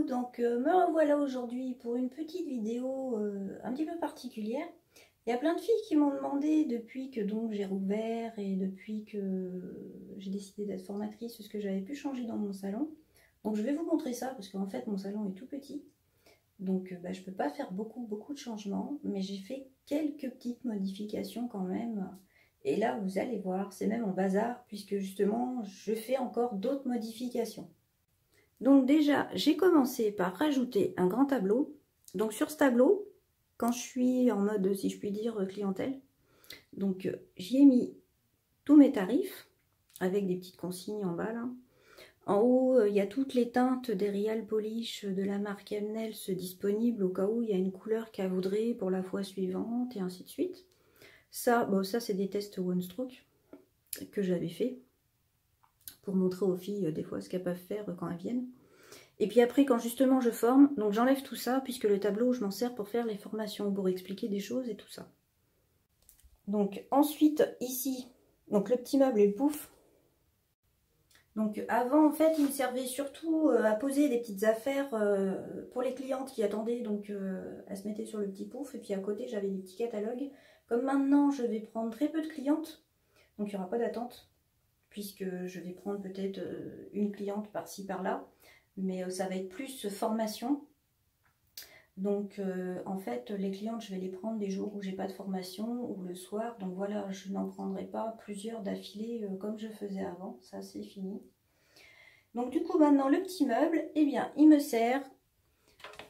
donc me revoilà aujourd'hui pour une petite vidéo un petit peu particulière. Il y a plein de filles qui m'ont demandé depuis que donc j'ai rouvert et depuis que j'ai décidé d'être formatrice ce que j'avais pu changer dans mon salon. Donc je vais vous montrer ça parce qu'en fait mon salon est tout petit. Donc je ne peux pas faire beaucoup de changements, mais j'ai fait quelques petites modifications quand même. Et là vous allez voir, c'est même en bazar puisque justement je fais encore d'autres modifications. Donc déjà, j'ai commencé par rajouter un grand tableau. Donc sur ce tableau, quand je suis en mode, si je puis dire, clientèle, donc j'y ai mis tous mes tarifs, avec des petites consignes en bas là. En haut, il y a toutes les teintes des Real Polish de la marque Emnels disponibles au cas où il y a une couleur qu'elle voudrait pour la fois suivante et ainsi de suite. Ça, bon, ça c'est des tests One Stroke que j'avais fait pour montrer aux filles des fois ce qu'elles peuvent faire quand elles viennent. Et puis après, quand justement je forme, donc j'enlève tout ça, puisque le tableau, je m'en sers pour faire les formations, pour expliquer des choses et tout ça. Donc ensuite, ici, donc le petit meuble et le pouf. Donc avant, en fait, il me servait surtout à poser des petites affaires pour les clientes qui attendaient. Donc elles se mettaient sur le petit pouf, et puis à côté, j'avais des petits catalogues. Comme maintenant, je vais prendre très peu de clientes, donc il n'y aura pas d'attente, puisque je vais prendre peut-être une cliente par-ci, par-là. Mais ça va être plus formation. Donc en fait les clientes je vais les prendre des jours où j'ai pas de formation ou le soir. Donc voilà, je n'en prendrai pas plusieurs d'affilée comme je faisais avant. Ça c'est fini. Donc du coup maintenant le petit meuble, eh bien il me sert.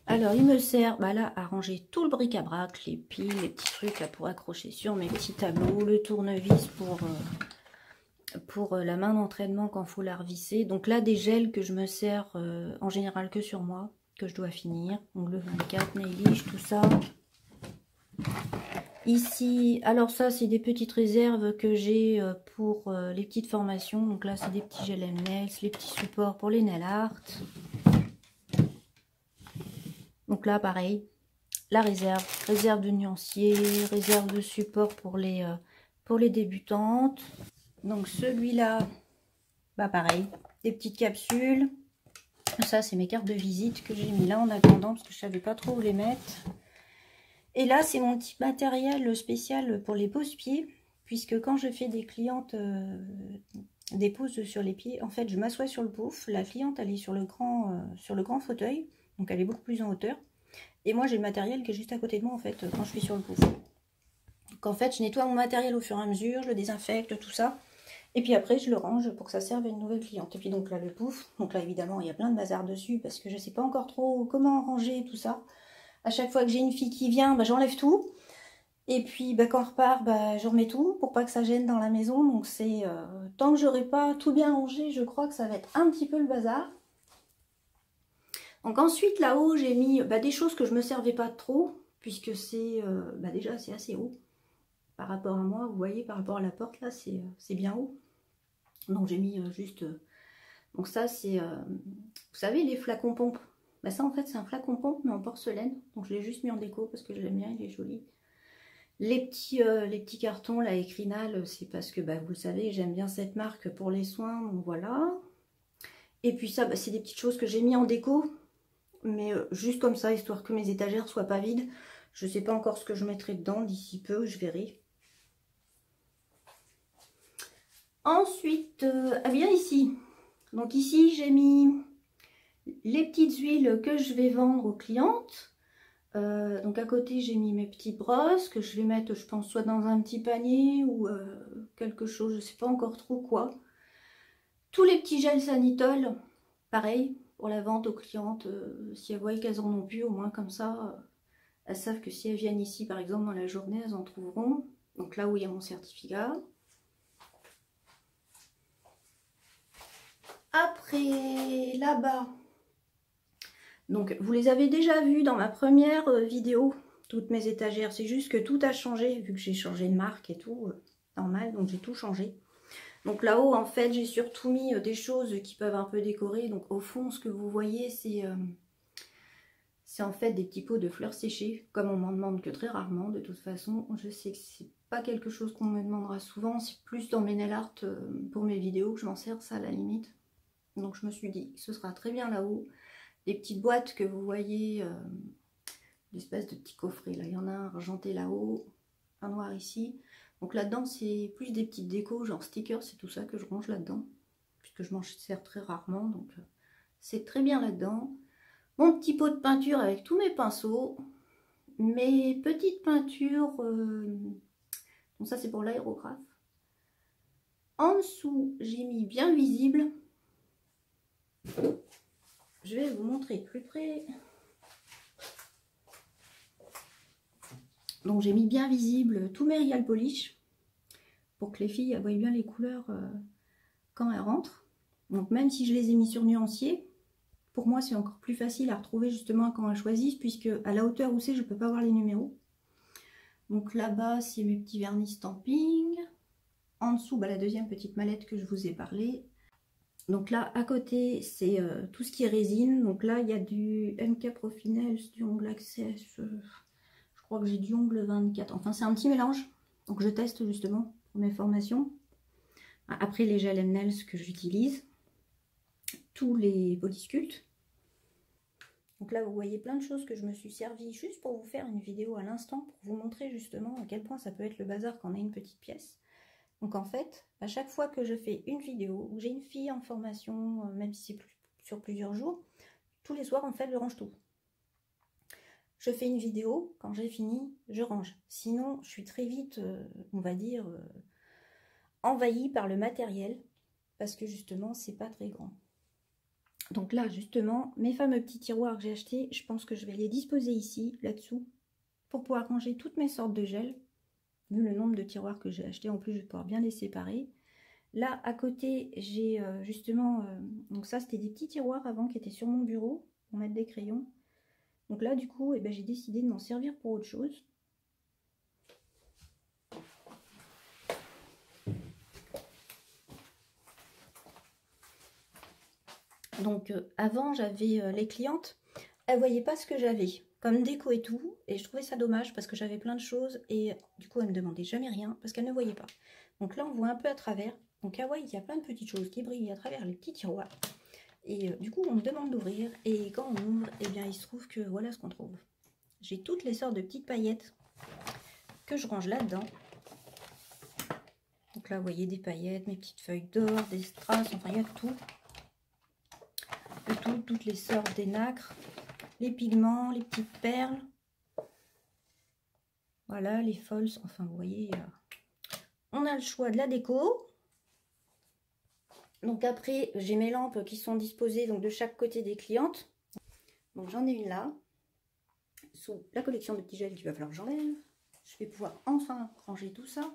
Alors il me sert là à ranger tout le bric-à-brac, les piles, les petits trucs là pour accrocher sur mes petits tableaux, le tournevis pour la main d'entraînement quand il faut la revisser. Donc là des gels que je me sers en général que sur moi, que je dois finir. Donc le 24, nailish, tout ça. Ici, alors ça c'est des petites réserves que j'ai pour les petites formations. Donc là c'est des petits gels nails, les petits supports pour les nail art. Donc là pareil, la réserve de nuancier, réserve de support pour les débutantes. Donc celui-là, pareil, des petites capsules. Ça, c'est mes cartes de visite que j'ai mis là en attendant parce que je savais pas trop où les mettre. Et là, c'est mon petit matériel spécial pour les pose-pieds, puisque quand je fais des clientes des poses sur les pieds, en fait, je m'assois sur le pouf. La cliente, elle est sur le grand fauteuil, donc elle est beaucoup plus en hauteur. Et moi, j'ai le matériel qui est juste à côté de moi, en fait, quand je suis sur le pouf. Donc, en fait, je nettoie mon matériel au fur et à mesure, je le désinfecte, tout ça. Et puis après, je le range pour que ça serve à une nouvelle cliente. Et puis donc là, le pouf. Donc là, évidemment, il y a plein de bazar dessus parce que je ne sais pas encore trop comment ranger tout ça. À chaque fois que j'ai une fille qui vient, j'enlève tout. Et puis quand on repart, je remets tout pour pas que ça gêne dans la maison. Donc c'est tant que j'aurai pas tout bien rangé, je crois que ça va être un petit peu le bazar. Donc ensuite, là-haut, j'ai mis des choses que je me servais pas trop, puisque c'est déjà c'est assez haut. Par rapport à moi, vous voyez, par rapport à la porte, là, c'est bien haut. Donc j'ai mis juste... donc ça c'est... vous savez les flacons pompes. Ça en fait c'est un flacon pompe mais en porcelaine. Donc je l'ai juste mis en déco parce que je l'aime bien, il est joli. Les petits cartons, la Ecrinal, c'est parce que vous le savez, j'aime bien cette marque pour les soins. Donc voilà. Et puis ça, c'est des petites choses que j'ai mis en déco. Mais juste comme ça, histoire que mes étagères soient pas vides. Je sais pas encore ce que je mettrai dedans, d'ici peu, je verrai. Ensuite, bien ici. Donc ici, j'ai mis les petites huiles que je vais vendre aux clientes. Donc à côté, j'ai mis mes petites brosses que je vais mettre, je pense, soit dans un petit panier ou quelque chose, je ne sais pas encore trop quoi. Tous les petits gels Sanitol, pareil, pour la vente aux clientes. Si elles voient qu'elles en ont plus, au moins comme ça, elles savent que si elles viennent ici, par exemple, dans la journée, elles en trouveront. Donc là où il y a mon certificat. Après, là-bas, donc vous les avez déjà vus dans ma première vidéo, toutes mes étagères. C'est juste que tout a changé, vu que j'ai changé de marque et tout, normal, donc j'ai tout changé. Donc là-haut, en fait, j'ai surtout mis des choses qui peuvent un peu décorer. Donc au fond, ce que vous voyez, c'est en fait des petits pots de fleurs séchées, comme on m'en demande que très rarement, de toute façon. Je sais que c'est pas quelque chose qu'on me demandera souvent, c'est plus dans mes nail art pour mes vidéos que je m'en sers, ça à la limite. Donc je me suis dit que ce sera très bien là-haut. les petites boîtes que vous voyez, l'espèce de petits coffrets. Là, il y en a un argenté là-haut, un noir ici. Donc là-dedans, c'est plus des petites décos, genre stickers, c'est tout ça que je range là-dedans. Puisque je m'en sers très rarement, donc c'est très bien là-dedans. Mon petit pot de peinture avec tous mes pinceaux. Mes petites peintures, donc ça c'est pour l'aérographe. En dessous, j'ai mis bien visible. Je vais vous montrer de plus près. Donc j'ai mis bien visible tous mes Real Polish pour que les filles voient bien les couleurs quand elles rentrent. Donc même si je les ai mis sur nuancier, pour moi c'est encore plus facile à retrouver justement quand elles choisissent, puisque à la hauteur où c'est, je ne peux pas voir les numéros. Donc là-bas, c'est mes petits vernis stamping. En dessous, la deuxième petite mallette que je vous ai parlé. Donc là, à côté, c'est tout ce qui est résine. Donc là, il y a du MK Profinels, du ongle Access. Je crois que j'ai du ongle 24. Enfin, c'est un petit mélange. Donc je teste justement pour mes formations. Après, les gels M-Nails que j'utilise. Tous les Polysculpt. Donc là, vous voyez plein de choses que je me suis servi juste pour vous faire une vidéo à l'instant, pour vous montrer justement à quel point ça peut être le bazar quand on a une petite pièce. Donc en fait, à chaque fois que je fais une vidéo, où j'ai une fille en formation, même si c'est sur plusieurs jours, tous les soirs en fait je range tout. Je fais une vidéo, quand j'ai fini, je range. Sinon, je suis très vite, on va dire, envahie par le matériel, parce que justement, c'est pas très grand. Donc là, justement, mes fameux petits tiroirs que j'ai achetés, je pense que je vais les disposer ici, là-dessous, pour pouvoir ranger toutes mes sortes de gels. Vu le nombre de tiroirs que j'ai achetés, en plus, je vais pouvoir bien les séparer. Là, à côté, j'ai justement... donc ça, c'était des petits tiroirs avant qui étaient sur mon bureau, pour mettre des crayons. Donc là, du coup, j'ai décidé de m'en servir pour autre chose. Donc avant, j'avais les clientes, elles ne voyaient pas ce que j'avais comme déco et tout, et je trouvais ça dommage parce que j'avais plein de choses, et du coup elles ne me demandaient jamais rien parce qu'elles ne voyaient pas. Donc là on voit un peu à travers, donc il y a plein de petites choses qui brillent à travers les petits tiroirs, et du coup on me demande d'ouvrir, et quand on ouvre, et bien il se trouve que voilà ce qu'on trouve. J'ai toutes les sortes de petites paillettes que je range là-dedans. Donc là vous voyez des paillettes, mes petites feuilles d'or, des strass, enfin il y a tout. Toutes les sortes des nacres, les pigments, les petites perles, voilà, les falses, enfin vous voyez, on a le choix de la déco. Donc après, j'ai mes lampes qui sont disposées donc de chaque côté des clientes. Donc j'en ai une là, sous la collection de petits gels qu'il va falloir que j'enlève. Je vais pouvoir enfin ranger tout ça.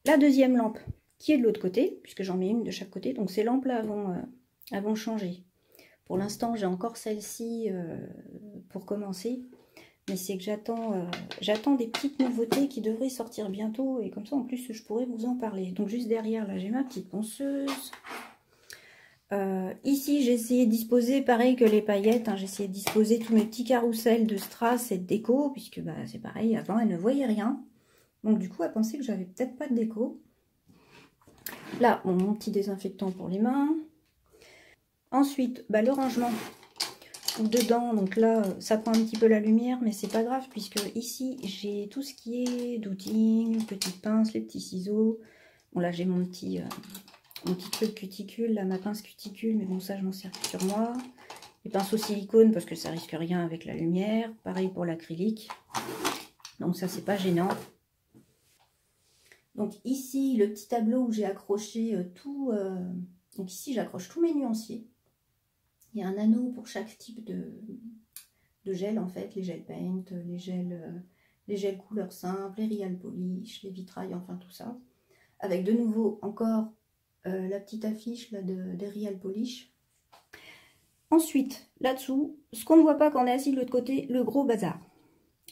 La deuxième lampe qui est de l'autre côté, puisque j'en mets une de chaque côté, donc ces lampes là vont changer. Pour l'instant, j'ai encore celle-ci pour commencer. Mais c'est que j'attends des petites nouveautés qui devraient sortir bientôt. Et comme ça, en plus, je pourrais vous en parler. Donc, juste derrière, là, j'ai ma petite ponceuse. Ici, j'ai essayé de disposer, pareil que les paillettes. J'ai essayé de disposer tous mes petits carousels de strass et de déco. Puisque c'est pareil, avant, elles ne voyaient rien. Donc, du coup, elles pensaient que j'avais peut-être pas de déco. Là, mon petit désinfectant pour les mains. Ensuite, le rangement dedans, donc là ça prend un petit peu la lumière, mais c'est pas grave puisque ici j'ai tout ce qui est douting, petites pinces, les petits ciseaux. Bon là j'ai mon petit truc cuticule, là, ma pince cuticule, mais bon ça je m'en sers sur moi. Les pinceaux silicone parce que ça risque rien avec la lumière, pareil pour l'acrylique, donc ça c'est pas gênant. Donc ici le petit tableau où j'ai accroché tout, donc ici j'accroche tous mes nuanciers. Il y a un anneau pour chaque type de gel en fait, les gels paint, les gels couleurs simples, les Real Polish, les vitrailles, enfin tout ça. Avec de nouveau encore la petite affiche là, des Real Polish. Ensuite, là-dessous, ce qu'on ne voit pas quand on est assis de l'autre côté, le gros bazar.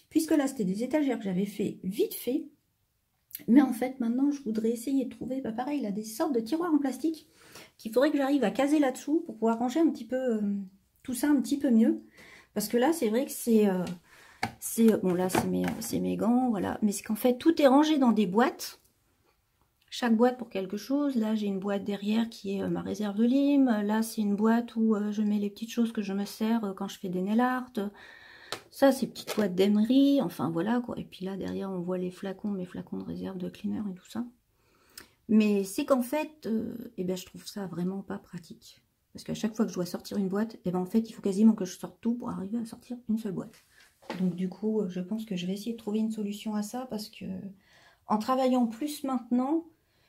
Puisque là c'était des étagères que j'avais fait vite fait. Mais en fait maintenant je voudrais essayer de trouver, pareil là, des sortes de tiroirs en plastique qu'il faudrait que j'arrive à caser là-dessous pour pouvoir ranger un petit peu tout ça un petit peu mieux. Parce que là c'est vrai que c'est bon là c'est mes gants, voilà, mais c'est qu'en fait tout est rangé dans des boîtes chaque boîte pour quelque chose. Là, j'ai une boîte derrière qui est ma réserve de lime. Là, c'est une boîte où je mets les petites choses que je me sers quand je fais des nail art. Ça, c'est petite boîte d'Emery. Enfin, voilà quoi. Et puis là, derrière, on voit les flacons, mes flacons de réserve de cleaner et tout ça. Mais c'est qu'en fait, eh ben, je trouve ça vraiment pas pratique. Parce qu'à chaque fois que je dois sortir une boîte, eh ben, en fait, il faut quasiment que je sorte tout pour arriver à sortir une seule boîte. Donc du coup, je pense que je vais essayer de trouver une solution à ça parce que en travaillant plus maintenant,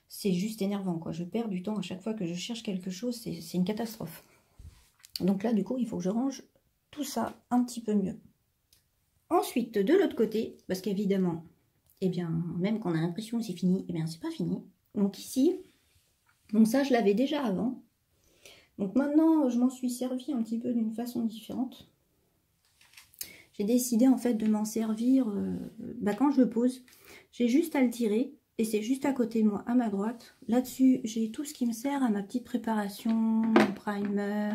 c'est juste énervant, quoi. Je perds du temps à chaque fois que je cherche quelque chose, c'est une catastrophe. Donc là, du coup, il faut que je range tout ça un petit peu mieux. Ensuite, de l'autre côté, parce qu'évidemment, eh bien, même quand on a l'impression que c'est fini, eh bien, c'est pas fini. Donc ici, donc ça, je l'avais déjà avant. Donc maintenant, je m'en suis servi un petit peu d'une façon différente. J'ai décidé en fait de m'en servir quand je le pose. J'ai juste à le tirer et c'est juste à côté de moi, à ma droite. Là-dessus, j'ai tout ce qui me sert à ma petite préparation, mon primer,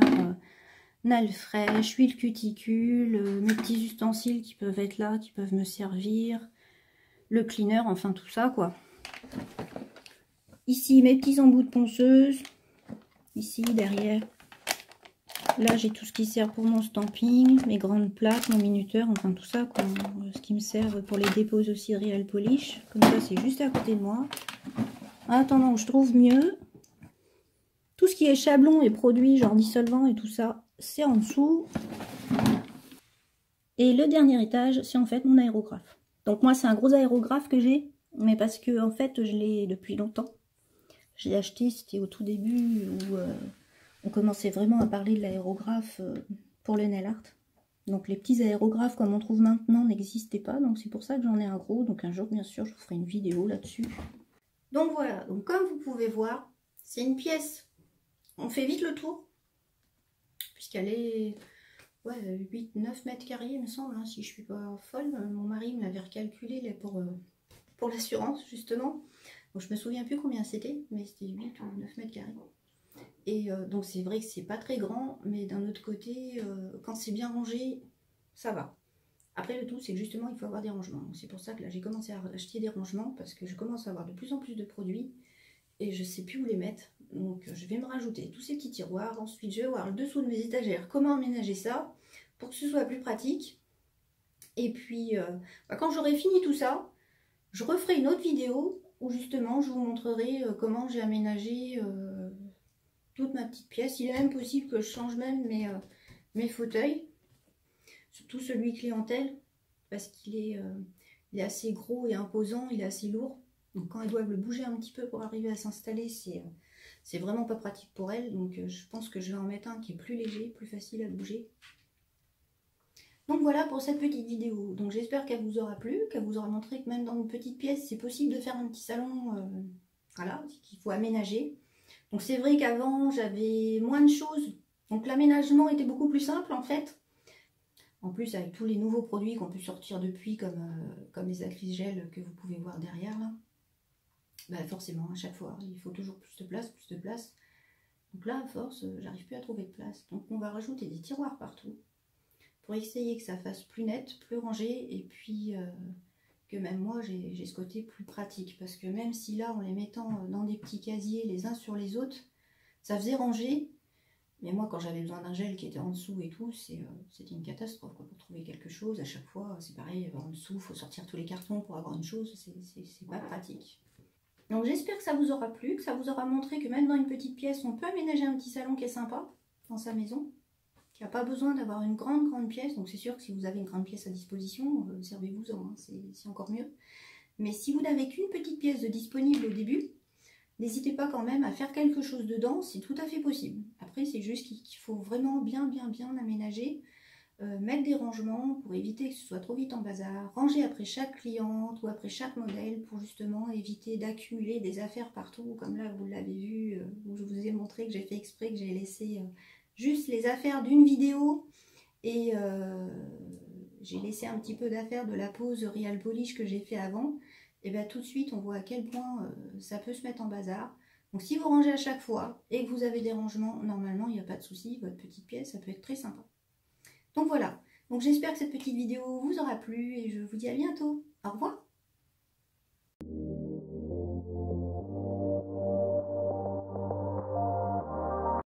nail fraîche, huile cuticule, mes petits ustensiles qui peuvent être là, qui peuvent me servir, le cleaner, enfin tout ça quoi. Ici, mes petits embouts de ponceuse. Ici, derrière. Là, j'ai tout ce qui sert pour mon stamping, mes grandes plaques, mon minuteur, enfin tout ça, quoi, ce qui me sert pour les dépôts aussi Real Polish. Comme ça, c'est juste à côté de moi. En attendant, je trouve mieux. Tout ce qui est chablon et produits, genre dissolvant et tout ça, c'est en dessous. Et le dernier étage, c'est en fait mon aérographe. Donc moi, c'est un gros aérographe que j'ai, mais parce que en fait, je l'ai depuis longtemps. Je l'ai acheté, c'était au tout début où on commençait vraiment à parler de l'aérographe pour le nail art. Donc les petits aérographes comme on trouve maintenant n'existaient pas, donc c'est pour ça que j'en ai un gros. Donc un jour, bien sûr, je vous ferai une vidéo là-dessus. Donc voilà, donc comme vous pouvez voir, c'est une pièce. On fait vite le tour, puisqu'elle est 8-9 mètres carrés, il me semble, hein, si je suis pas folle. Mon mari me l'avait recalculé là, pour l'assurance, justement. Donc je me souviens plus combien c'était, mais c'était 8 ou 9 mètres carrés. Et donc c'est vrai que c'est pas très grand, mais d'un autre côté, quand c'est bien rangé, ça va. Après le tout, c'est que justement, il faut avoir des rangements. C'est pour ça que là, j'ai commencé à acheter des rangements, parce que je commence à avoir de plus en plus de produits, et je sais plus où les mettre. Donc je vais me rajouter tous ces petits tiroirs. Ensuite, je vais voir le dessous de mes étagères, comment aménager ça, pour que ce soit plus pratique. Et puis, quand j'aurai fini tout ça, je referai une autre vidéo, où justement, je vous montrerai comment j'ai aménagé toute ma petite pièce. Il est même possible que je change même mes fauteuils, surtout celui clientèle, parce qu'il est assez gros et imposant, il est assez lourd. Donc quand elles doivent le bouger un petit peu pour arriver à s'installer, c'est vraiment pas pratique pour elles. Donc je pense que je vais en mettre un qui est plus léger, plus facile à bouger. Donc voilà pour cette petite vidéo. Donc j'espère qu'elle vous aura plu, qu'elle vous aura montré que même dans une petite pièce, c'est possible de faire un petit salon, voilà, qu'il faut aménager. Donc c'est vrai qu'avant, j'avais moins de choses. Donc l'aménagement était beaucoup plus simple en fait. En plus, avec tous les nouveaux produits qu'on peut sortir depuis, comme les acryles gel que vous pouvez voir derrière là, bah forcément, à chaque fois, il faut toujours plus de place, plus de place. Donc là, à force, j'arrive plus à trouver de place. Donc on va rajouter des tiroirs partout pour essayer que ça fasse plus net, plus rangé, et puis que même moi, j'ai ce côté plus pratique. Parce que même si là, en les mettant dans des petits casiers les uns sur les autres, ça faisait ranger. Mais moi, quand j'avais besoin d'un gel qui était en dessous et tout, c'était une catastrophe quoi, pour trouver quelque chose. À chaque fois, c'est pareil, en dessous, il faut sortir tous les cartons pour avoir une chose. C'est pas pratique. Donc j'espère que ça vous aura plu, que ça vous aura montré que même dans une petite pièce, on peut aménager un petit salon qui est sympa dans sa maison. Qui n'a pas besoin d'avoir une grande pièce. Donc c'est sûr que si vous avez une grande pièce à disposition, servez-vous-en, hein, c'est encore mieux. Mais si vous n'avez qu'une petite pièce de disponible au début, n'hésitez pas quand même à faire quelque chose dedans, c'est tout à fait possible. Après, c'est juste qu'il faut vraiment bien aménager, mettre des rangements pour éviter que ce soit trop vite en bazar, ranger après chaque cliente ou après chaque modèle pour justement éviter d'accumuler des affaires partout, comme là vous l'avez vu, où je vous ai montré que j'ai fait exprès, que j'ai laissé juste les affaires d'une vidéo et j'ai laissé un petit peu d'affaires de la pose Real Polish que j'ai fait avant. Et bien tout de suite on voit à quel point ça peut se mettre en bazar. Donc si vous rangez à chaque fois et que vous avez des rangements, normalement il n'y a pas de souci, votre petite pièce ça peut être très sympa. Donc voilà, donc j'espère que cette petite vidéo vous aura plu et je vous dis à bientôt. Au revoir.